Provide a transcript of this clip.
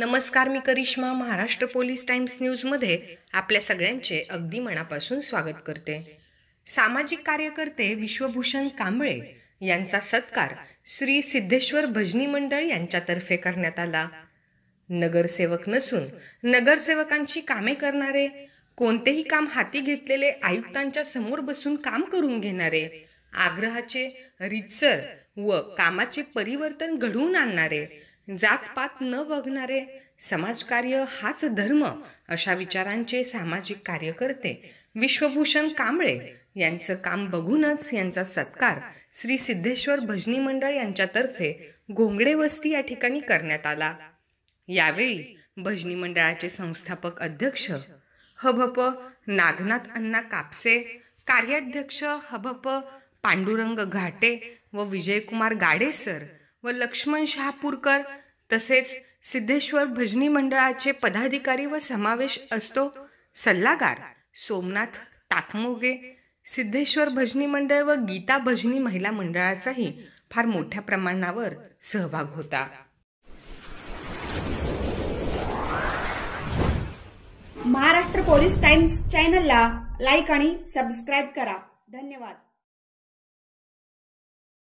नमस्कार, मी Karishma. Maharashtra police times न्यूजमध्ये आपल्या सगळ्यांचे अगदी मनापासून स्वागत करते. सामाजिक कार्यकर्ते विश्वभूषण कांबळे यांचा सत्कार श्री सिद्धेश्वर भजनी मंडळ यांच्यातर्फे करण्यात आला. नगरसेवक नसून नगरसेवकांची कामे करणारे, कोणतेही काम हाती घेतलेले आयुक्तांच्या समोर बसून काम करून घेणारे, आग्रहाचे रीतसर व कामाचे परिवर्तन घडवून आणणारे, जातपात न बघणारे, समाजकार्य हाच धर्म अशा विचारांचे सामाजिक कार्यकर्ते विश्वभूषण कांबळे यांचं काम बघूनच यांचा सत्कार श्री सिद्धेश्वर भजनी मंडळ यांच्यातर्फे घोंगडे वस्ती या ठिकाणी करण्यात आला. यावेळी भजनी मंडळाचे संस्थापक अध्यक्ष हभप नागनाथ अण्णा कापसे, कार्याध्यक्ष हभप पांडुरंग घाटे व विजयकुमार गाडे सर व लक्ष्मण शहापूरकर तसेच सिद्धेश्वर भजनी मंडळाचे पदाधिकारी व समावेश असतो सल्लागार सोमनाथ टाकमोगे, सिद्धेश्वर भजनी मंडळ व गीता भजनी महिला मंडळाचाही फार मोठ्या प्रमाणावर सहभाग होता. महाराष्ट्र पोलीस टाइम्स चॅनलला लाईक आणि सबस्क्राईब करा. धन्यवाद.